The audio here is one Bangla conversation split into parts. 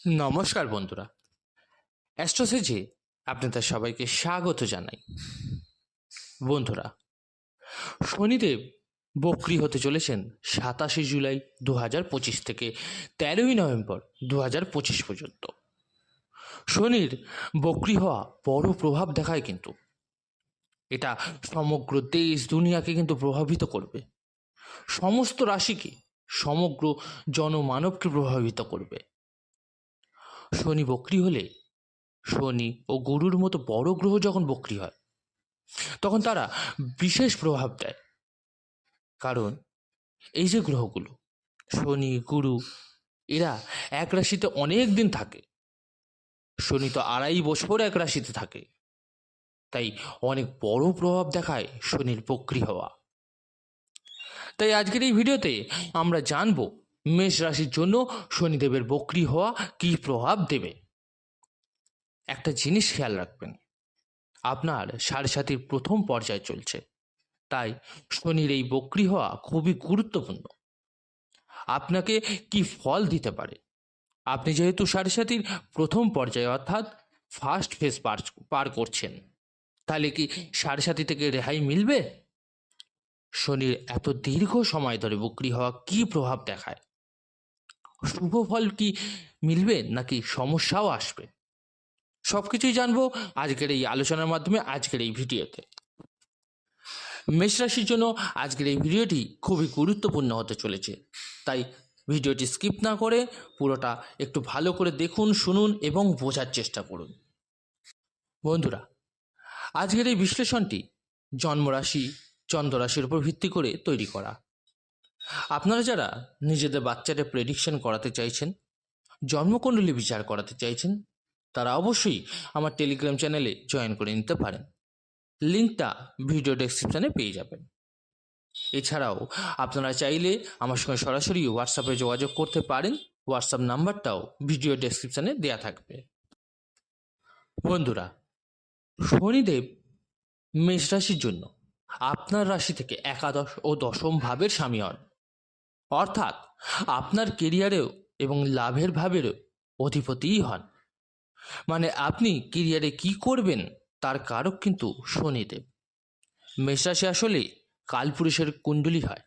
নমস্কার বন্ধুরা, অ্যাস্ট্রোসেজে আপনাদের সবাইকে স্বাগত জানাই। বন্ধুরা, শনিদেব বক্রী হতে চলেছেন 27 জুলাই 2025 থেকে 13ই নভেম্বর 2025 পর্যন্ত। শনির বক্রী হওয়া বড় প্রভাব দেখায়, কিন্তু এটা সমগ্র দেশ দুনিয়াকে কিন্তু প্রভাবিত করবে, সমস্ত রাশিকে, সমগ্র জনমানবকে প্রভাবিত করবে। শনি বক্রী হলে, শনি ও গুরুর মতো বড় গ্রহ যখন বক্রী হয় তখন তারা বিশেষ প্রভাব দেয়। কারণ এই যে গ্রহগুলো শনি গুরু, এরা এক রাশিতে অনেক দিন থাকে। শনি তো 2.5 বছর এক রাশিতে থাকে, তাই অনেক বড় প্রভাব দেখায় শনির বক্রী হওয়া। তাই আজকের এই ভিডিওতে আমরা জানব মেষ রাশির জন্য শনিদেবের বক্রী হওয়া কী প্রভাব দেবে। একটা জিনিস খেয়াল রাখবেন, আপনার সাড়ে প্রথম পর্যায় চলছে, তাই শনির এই বক্রী হওয়া খুবই গুরুত্বপূর্ণ। আপনাকে কি ফল দিতে পারে? আপনি যেহেতু সাড়ে প্রথম পর্যায়ে অর্থাৎ ফার্স্ট ফেজ পার করছেন, তাহলে কি সাড়ে থেকে রেহাই মিলবে? শনির এত দীর্ঘ সময় ধরে বক্রী হওয়া কি প্রভাব দেখায়? শুভ ফল কি মিলবে নাকি সমস্যাও আসবে? সবকিছুই জানবো আজকের এই আলোচনার মাধ্যমে, আজকের এই ভিডিওতে। মেষ রাশির জন্য আজকের এই ভিডিওটি খুবই গুরুত্বপূর্ণ হতে চলেছে, তাই ভিডিওটি স্কিপ না করে পুরোটা একটু ভালো করে দেখুন, শুনুন এবং বোঝার চেষ্টা করুন। বন্ধুরা, আজকের এই বিশ্লেষণটি জন্মরাশি চন্দ্ররাশির উপর ভিত্তি করে তৈরি করা। আপনারা যারা নিজেদের বাচ্চাদের প্রেডিকশন করাতে চাইছেন, জন্মকুণ্ডলী বিচার করাতে চাইছেন, তারা অবশ্যই আমার টেলিগ্রাম চ্যানেলে জয়েন করে নিতে পারেন। লিঙ্কটা ভিডিও ডেসক্রিপশানে পেয়ে যাবেন। এছাড়াও আপনারা চাইলে আমার সঙ্গে সরাসরি হোয়াটসঅ্যাপে যোগাযোগ করতে পারেন। হোয়াটসঅ্যাপ নাম্বারটাও ভিডিও ডেসক্রিপশানে দেওয়া থাকবে। বন্ধুরা, শনিদেব মেষ রাশির জন্য আপনার রাশি থেকে একাদশ ও দশম ভাবের স্বামী হন, অর্থাৎ আপনার কেরিয়ারেও এবং লাভের ভাবেরও অধিপতিই হন। মানে আপনি কেরিয়ারে কি করবেন তার কারক কিন্তু শনিদেব। মেষ রাশি আসলে কালপুরুষের কুণ্ডলী হয়।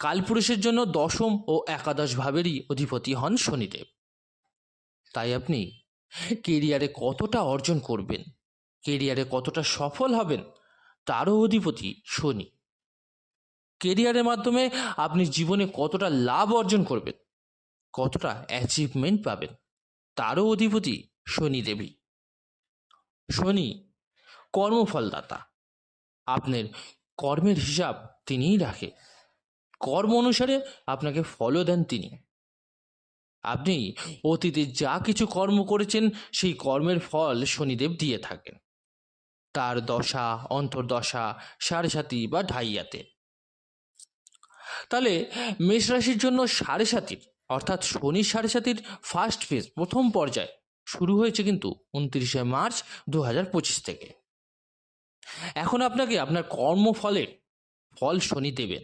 কালপুরুষের জন্য দশম ও একাদশ ভাবেরই অধিপতি হন শনিদেব। তাই আপনি কেরিয়ারে কতটা অর্জন করবেন, কেরিয়ারে কতটা সফল হবেন, তারও অধিপতি শনি। কেরিয়ারের মাধ্যমে আপনি জীবনে কতটা লাভ অর্জন করবেন, কতটা অ্যাচিভমেন্ট পাবেন, তারও অধিপতি শনিদেবী। শনি কর্মফলদাতা। আপনার কর্মের হিসাব তিনিই রাখে। কর্ম অনুসারে আপনাকে ফলও দেন তিনি। আপনি অতীতে যা কিছু কর্ম করেছেন সেই কর্মের ফল শনিদেব দিয়ে থাকেন, তার দশা, অন্তর্দশা, সাড়ে বা ঢাইয়াতে। তাহলে মেষ রাশির জন্য সাড়ে অর্থাৎ শনি সাড়ে ফার্স্ট ফেজ প্রথম পর্যায় শুরু হয়েছে কিন্তু 29 মার্চ 2025 থেকে। এখন আপনাকে আপনার কর্মফলের ফল শনি দেবেন,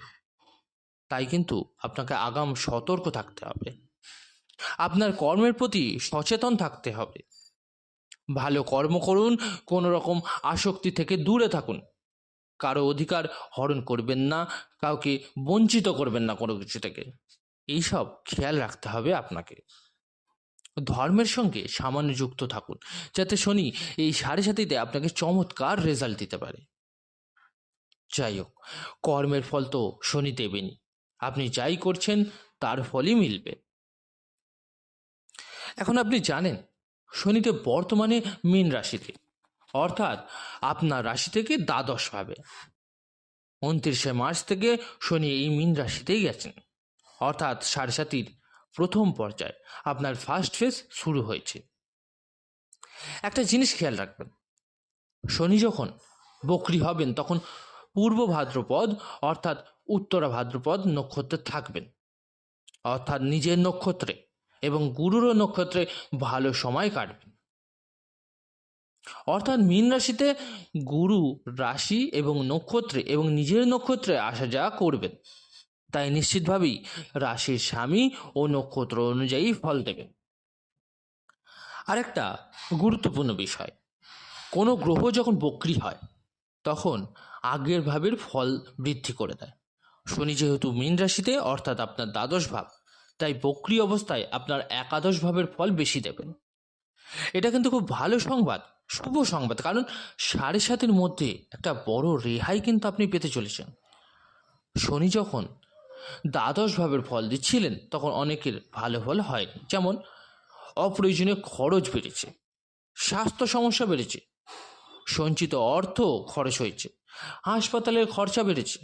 তাই কিন্তু আপনাকে আগাম সতর্ক থাকতে হবে। আপনার কর্মের প্রতি সচেতন থাকতে হবে। ভালো কর্ম করুন, কোনো রকম আসক্তি থেকে দূরে থাকুন, কারো অধিকার হরণ করবেন না, কাউকে বঞ্চিত করবেন না কোনো কিছু থেকে, এইসব খেয়াল রাখতে হবে আপনাকে। ধর্মের সঙ্গে সামান্য যুক্ত থাকুন, যাতে শনি এই সাড়ে আপনাকে চমৎকার রেজাল্ট দিতে পারে। যাই হোক, কর্মের ফল তো শনি দেবেনই, আপনি যাই করছেন তার ফলই মিলবে। এখন আপনি জানেন শনিদেব বর্তমানে মীন রাশিতে, অর্থাৎ আপনার রাশি থেকে দ্বাদশ ভাবে। 29 মার্চ থেকে শনি এই মীন রাশিতেই গেছেন, অর্থাৎ সাড়ে প্রথম পর্যায় আপনার ফার্স্ট ফেজ শুরু হয়েছে। একটা জিনিস খেয়াল রাখবেন, শনি যখন বক্রী হবেন তখন পূর্ব ভাদ্রপদ অর্থাৎ উত্তরা ভাদ্রপদ নক্ষত্রে থাকবেন, অর্থাৎ নিজের নক্ষত্রে এবং গুরুরও নক্ষত্রে ভালো সময় কাটবেন। অর্থাৎ মীন রাশিতে গুরু রাশি এবং নক্ষত্রে এবং নিজের নক্ষত্রে আসা যাওয়া করবেন, তাই নিশ্চিতভাবেই রাশির স্বামী ও নক্ষত্র অনুযায়ী ফল দেবেন। আরেকটা গুরুত্বপূর্ণ বিষয়, কোনো গ্রহ যখন বক্রী হয় তখন আগের ভাবের ফল বৃদ্ধি করে দেয়। শনি যেহেতু মীন রাশিতে অর্থাৎ আপনার দ্বাদশ ভাব, তাই বক্রী অবস্থায় আপনার একাদশ ভাবের ফল বেশি দেবেন। এটা কিন্তু খুব ভালো সংবাদ, শুভ সংবাদ, কারণ 7.5-এর মধ্যে একটা বড় রেহাই কিন্তু আপনি পেতে চলেছেন। শনি যখন দ্বাদশ ভাবের ফল দিচ্ছিলেন তখন অনেকের ভালো ফল হয়নি, যেমন অপ্রয়োজনীয় খরচ বেড়েছে, স্বাস্থ্য সমস্যা বেড়েছে, সঞ্চিত অর্থ খরচ হয়েছে, হাসপাতালের খরচা বেড়েছে,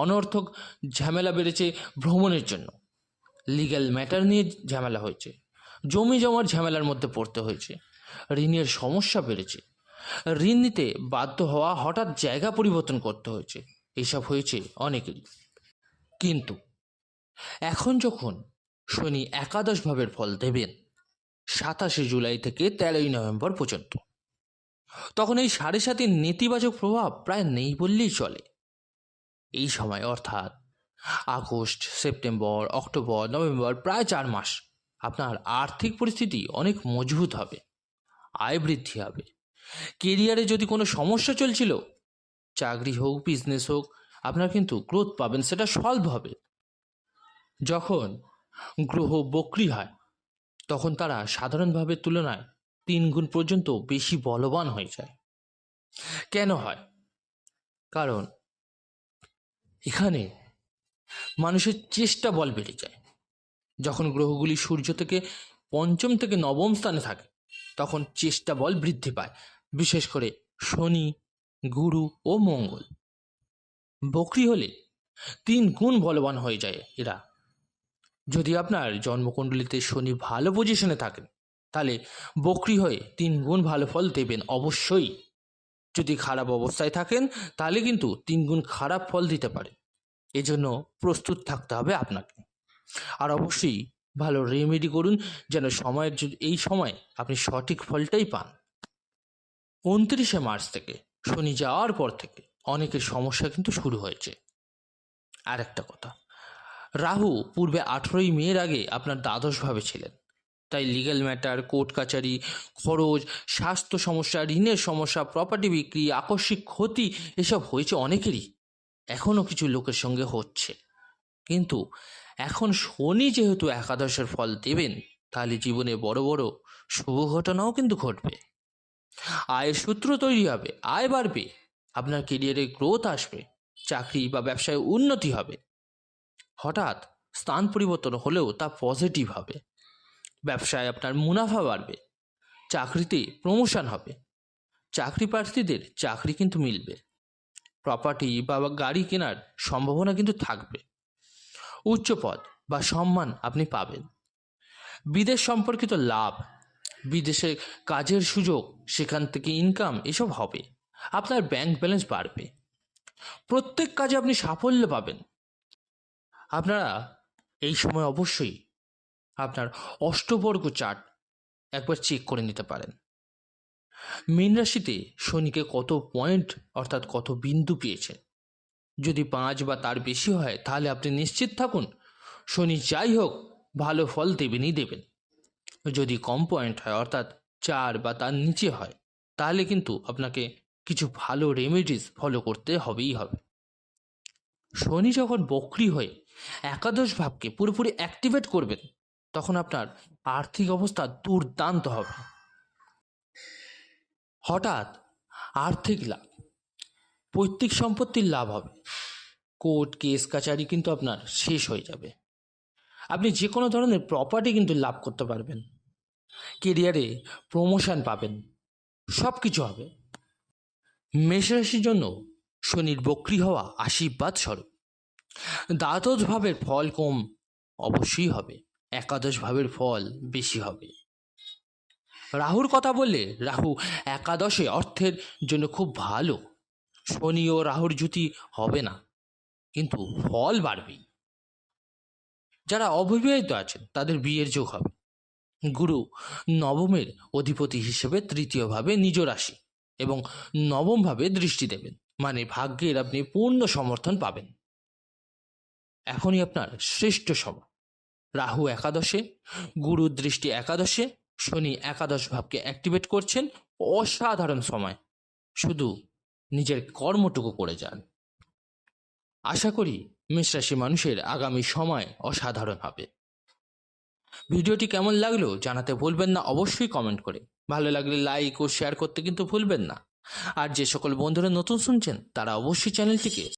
অনর্থক ঝামেলা বেড়েছে, ভ্রমণের জন্য লিগ্যাল ম্যাটার নিয়ে ঝামেলা হয়েছে, জমি জমার ঝামেলার মধ্যে পড়তে হয়েছে, ঋণের সমস্যা বেড়েছে, ঋণ নিতে বাধ্য হওয়া, হঠাৎ জায়গা পরিবর্তন করতে হয়েছে, এইসব হয়েছে অনেকেরই। কিন্তু এখন যখন শনি একাদশ ভাবের ফল দেবেন 27শে জুলাই থেকে 13ই নভেম্বর পর্যন্ত, তখন এই 7.5-এর নেতিবাচক প্রভাব প্রায় নেই বললেই চলে। এই সময় অর্থাৎ আগস্ট, সেপ্টেম্বর, অক্টোবর, নভেম্বর, প্রায় 4 মাস আপনার আর্থিক পরিস্থিতি অনেক মজবুত হবে, আয় বৃদ্ধি হবে। কেরিয়ারে যদি কোনো সমস্যা চলছিল, চাকরি হোক, বিজনেস হোক, আপনার কিন্তু গ্রোথ পাবেন, সেটা সলভ হবে। যখন গ্রহ বক্রী হয় তখন তারা সাধারণভাবে তুলনায় 3 গুণ পর্যন্ত বেশি বলবান হয়ে যায়। কেন হয়? কারণ এখানে মানুষের চেষ্টা বল বেড়ে যায়। যখন গ্রহগুলি সূর্য থেকে পঞ্চম থেকে নবম স্থানে থাকে তখন চেষ্টা বল বৃদ্ধি পায়, বিশেষ করে শনি, গুরু ও মঙ্গল। বক্রী হলে 3 গুণ বলবান হয়ে যায় এরা। যদি আপনার জন্মকুণ্ডলিতে শনি ভালো পজিশনে থাকেন তাহলে বক্রী হয়ে 3 গুণ ভালো ফল দেবেন অবশ্যই। যদি খারাপ অবস্থায় থাকেন তাহলে কিন্তু 3 গুণ খারাপ ফল দিতে পারে। এজন্য প্রস্তুত থাকতে হবে আপনাকে। আর অবশ্যই ভালো রেমেডি করুন যেন এই সময় আপনি সঠিক ফলটাই পান। 29শে মার্চ থেকে শনি যাওয়ার পর থেকে অনেকের সমস্যা কিন্তু শুরু হয়েছে। আর একটা কথা, রাহু পূর্বে 18ই মের আগে আপনার দ্বাদশ ভাবে ছিলেন, তাই লিগ্যাল ম্যাটার, কোর্ট কাচারি, খরচ, স্বাস্থ্য সমস্যা, ঋণের সমস্যা, প্রপার্টি বিক্রি, আকস্মিক ক্ষতি এসব হয়েছে অনেকেরই, এখনও কিছু লোকের সঙ্গে হচ্ছে। কিন্তু এখন শনি যেহেতু একাদশের ফল দেবেন, তাহলে জীবনে বড় বড় শুভ ঘটনাও কিন্তু ঘটবে। আয়ের সূত্র তৈরি হবে, আয় বাড়বে, আপনার কেরিয়ারে গ্রোথ আসবে, চাকরি বা ব্যবসায় উন্নতি হবে। হঠাৎ স্থান পরিবর্তন হলেও তা পজিটিভ হবে। ব্যবসায় আপনার মুনাফা বাড়বে, চাকরিতে প্রমোশন হবে, চাকরি প্রার্থীদের চাকরি কিন্তু মিলবে, প্রপার্টি বা গাড়ি কেনার সম্ভাবনা কিন্তু থাকবে, উচ্চ পদ বা সম্মান আপনি পাবেন, বিদেশ সম্পর্কিত লাভ, বিদেশে কাজের সুযোগ, সেখান থেকে ইনকাম এসব হবে, আপনার ব্যাংক ব্যালেন্স বাড়বে, প্রত্যেক কাজে আপনি সাফল্য পাবেন। আপনারা এই সময় অবশ্যই আপনার অষ্টবর্গ চার্ট একবার চেক করে নিতে পারেন। মীন রাশিতে শনিকে কত পয়েন্ট অর্থাৎ কত বিন্দু পেয়েছেন। যদি 5 বা তার বেশি হয় তাহলে আপনি নিশ্চিত থাকুন শনি যাই হোক ভালো ফল দেবেনই দেবেন। যদি কম পয়েন্ট হয় অর্থাৎ 4 বা তার নিচে হয় তাহলে কিন্তু আপনাকে কিছু ভালো রেমেডিস ফলো করতে হবেই হবে। শনি যখন বক্রী হয়ে একাদশ ভাবকে পুরোপুরি অ্যাক্টিভেট করবেন তখন আপনার আর্থিক অবস্থা দুর্দান্ত হবে। হঠাৎ আর্থিক লাভ, পৈতৃক সম্পত্তির লাভ হবে, কোর্ট কেস কাচারি কিন্তু আপনার শেষ হয়ে যাবে, আপনি যে কোনো ধরনের প্রপার্টি কিন্তু লাভ করতে পারবেন, কেরিয়ারে প্রমোশন পাবেন, সব কিছু হবে। মেষ রাশির জন্য শনির বক্রী হওয়া আশীর্বাদ স্বরূপ। দ্বাদশ ভাবের ফল কম অবশ্যই হবে, একাদশ ভাবের ফল বেশি হবে। রাহুর কথা বললে রাহু একাদশে অর্থের জন্য খুব ভালো, শনি ও রাহুর জুতি হবে না কিন্তু ফল বাড়বে। যারা অবিবাহিত আছেন তাদের বিয়ের যোগ হবে। গুরু নবমের অধিপতি হিসেবে তৃতীয় ভাবে নিজ রাশি এবং নবম ভাবে দৃষ্টি দেবেন, মানে ভাগ্যের আপনি পূর্ণ সমর্থন পাবেন। এখনই আপনার শ্রেষ্ঠ সময়। রাহু একাদশে, গুরুর দৃষ্টি একাদশে, শনি একাদশ ভাবকে অ্যাক্টিভেট করছেন। অসাধারণ সময়, শুধু নিজের কর্মটুকু করে যান। আশা করি মেষ রাশি মানুষের আগামী সময় অসাধারণ হবে। ভিডিওটি কেমন লাগলো জানাতে ভুলবেন না, অবশ্যই কমেন্ট করে। ভালো লাগলে লাইক ও শেয়ার করতে কিন্তু ভুলবেন না। আর যে সকল বন্ধুরা নতুন শুনছেন তারা অবশ্যই চ্যানেলটিকে